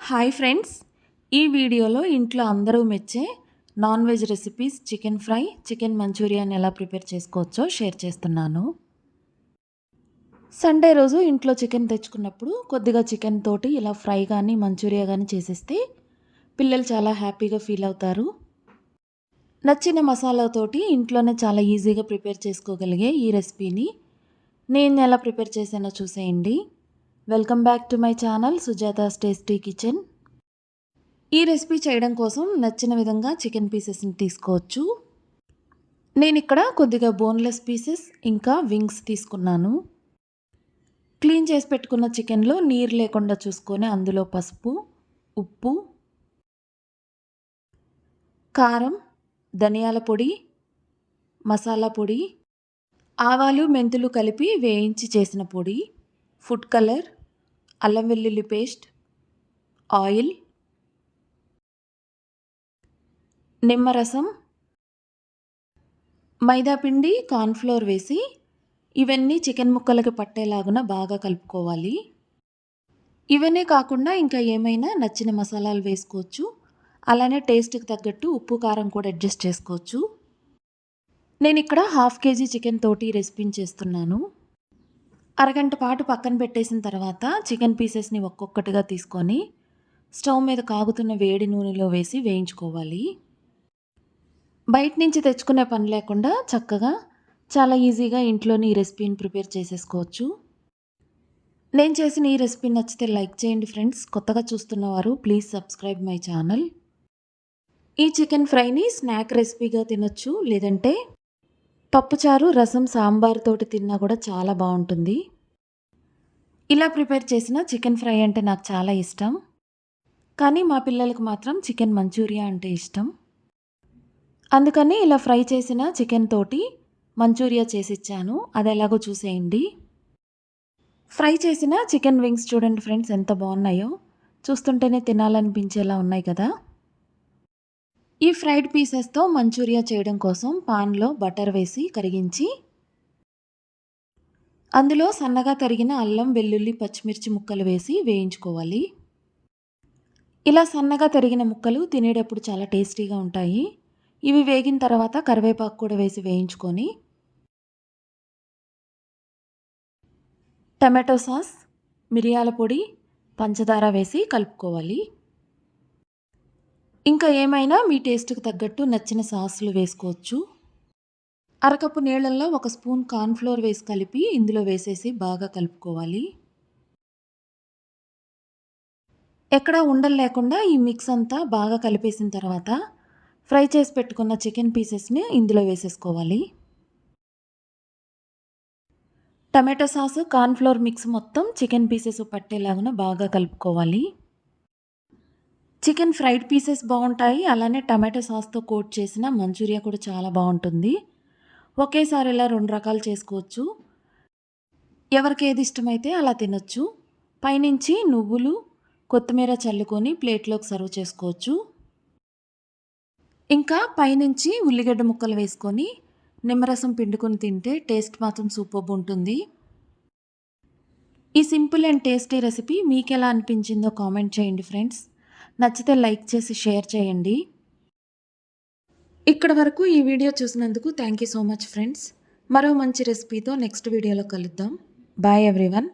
Hi friends, ఈ వీడియోలో ఇంట్లో అందరూ మెచ్చే non veg recipes chicken fry, chicken మంచూరియాని ఎలా ప్రిపేర్ చేసుకోవచ్చో షేర్ చేస్తున్నాను. సండే రోజు ఇంట్లో చికెన్ తెచ్చుకున్నప్పుడు కొద్దిగా చికెన్ తోటి ఇలా ఫ్రై కానీ మంచూరియా కానీ చేసేస్తే పిల్లలు చాలా హ్యాపీగా ఫీల్ అవుతారు. నచ్చిన మసాలాతోటి ఇంట్లోనే చాలా ఈజీగా ప్రిపేర్ చేసుకోగలిగే ఈ రెసిపీని నేను ఎలా ప్రిపేర్ చేశానో చూసేయండి. Welcome back to my channel Sujata's tasty kitchen. ఈ రెసిపీ చేయడం కోసం నచ్చిన విధంగా చికెన్ పీసెస్ని తీసుకోవచ్చు. నేను ఇక్కడ కొద్దిగా బోన్లెస్ పీసెస్ ఇంకా వింగ్స్ తీసుకున్నాను. క్లీన్ చేసి పెట్టుకున్న చికెన్లో నీరు లేకుండా చూసుకొని అందులో పసుపు, ఉప్పు, కారం, ధనియాల పొడి, మసాలా పొడి, ఆవాలు మెంతులు కలిపి వేయించి చేసిన పొడి, ఫుడ్ కలర్, అల్లం వెల్లుల్లి పేస్ట్, ఆయిల్, నిమ్మరసం, మైదాపిండి, కార్న్ఫ్లోర్ వేసి ఇవన్నీ చికెన్ ముక్కలకి పట్టేలాగున బాగా కలుపుకోవాలి. ఇవన్నీ కాకుండా ఇంకా ఏమైనా నచ్చిన మసాలాలు వేసుకోవచ్చు. అలానే టేస్ట్కి తగ్గట్టు ఉప్పు కారం కూడా అడ్జస్ట్ చేసుకోవచ్చు. నేను ఇక్కడ 1/2 kg చికెన్ తోటి రెసిపీని చేస్తున్నాను. అరగంట పాటు పక్కన పెట్టేసిన తర్వాత చికెన్ పీసెస్ని ఒక్కొక్కటిగా తీసుకొని స్టవ్ మీద కాగుతున్న వేడి నూనెలో వేసి వేయించుకోవాలి. బయట నుంచి తెచ్చుకునే పని లేకుండా చక్కగా చాలా ఈజీగా ఇంట్లోని ఈ రెసిపీని ప్రిపేర్ చేసేసుకోవచ్చు. నేను చేసిన ఈ రెసిపీ నచ్చితే లైక్ చేయండి ఫ్రెండ్స్. కొత్తగా చూస్తున్నవారు ప్లీజ్ సబ్స్క్రైబ్ మై ఛానల్. ఈ చికెన్ ఫ్రైని స్నాక్ రెసిపీగా తినొచ్చు, లేదంటే పప్పుచారు, రసం, సాంబార్ తోటి తిన్నా కూడా చాలా బాగుంటుంది. ఇలా ప్రిపేర్ చేసిన చికెన్ ఫ్రై అంటే నాకు చాలా ఇష్టం. కానీ మా పిల్లలకు మాత్రం చికెన్ మంచూరియా అంటే ఇష్టం. అందుకని ఇలా ఫ్రై చేసిన చికెన్ తోటి మంచూరియా చేసిచ్చాను. అది ఎలాగో చూసేయండి. ఫ్రై చేసిన చికెన్ వింగ్స్ చూడండి ఫ్రెండ్స్, ఎంత బాగున్నాయో. చూస్తుంటేనే తినాలనిపించేలా ఉన్నాయి కదా. ఈ ఫ్రైడ్ పీసెస్తో మంచూరియా చేయడం కోసం పాన్లో బటర్ వేసి కరిగించి అందులో సన్నగా తరిగిన అల్లం, వెల్లుల్లి, పచ్చిమిర్చి ముక్కలు వేసి వేయించుకోవాలి. ఇలా సన్నగా తరిగిన ముక్కలు తినేటప్పుడు చాలా టేస్టీగా ఉంటాయి. ఇవి వేగిన తర్వాత కరివేపాకు కూడా వేసి వేయించుకొని టమాటో సాస్, మిరియాల పొడి, పంచదార వేసి కలుపుకోవాలి. ఇంకా ఏమైనా మీ టేస్ట్కి తగ్గట్టు నచ్చిన సాసులు వేసుకోవచ్చు. అరకప్పు నీళ్ళల్లో 1 స్పూన్ కార్న్ఫ్లోర్ వేసి కలిపి ఇందులో వేసేసి బాగా కలుపుకోవాలి. ఎక్కడా ఉండలు లేకుండా ఈ మిక్స్ అంతా బాగా కలిపేసిన తర్వాత ఫ్రై చేసి పెట్టుకున్న చికెన్ పీసెస్ని ఇందులో వేసేసుకోవాలి. టమాటో సాసు, కార్న్ఫ్లోర్ మిక్స్ మొత్తం చికెన్ పీసెస్ పట్టేలాగా బాగా కలుపుకోవాలి. చికెన్ ఫ్రైడ్ పీసెస్ బాగుంటాయి, అలానే టమాటో సాస్తో కోట్ చేసిన మంచూరియా కూడా చాలా బాగుంటుంది. ఒకేసారి ఇలా 2 రకాలు చేసుకోవచ్చు. ఎవరికి ఏది ఇష్టమైతే అలా తినొచ్చు. పైనుంచి నువ్వులు, కొత్తిమీర చల్లుకొని ప్లేట్లోకి సర్వ్ చేసుకోవచ్చు. ఇంకా పైనుంచి ఉల్లిగడ్డ ముక్కలు వేసుకొని నిమ్మరసం పిండుకొని తింటే టేస్ట్ మాత్రం సూపర్బ్ ఉంటుంది. ఈ సింపుల్ అండ్ టేస్టీ రెసిపీ మీకు ఎలా అనిపించిందో కామెంట్ చేయండి ఫ్రెండ్స్. నచ్చితే లైక్ చేసి షేర్ చేయండి. ఇక్కడ వరకు ఈ వీడియో చూసినందుకు thank you so much friends. మరో మంచి రెసిపీతో నెక్స్ట్ వీడియోలో కలుద్దాం. Bye everyone.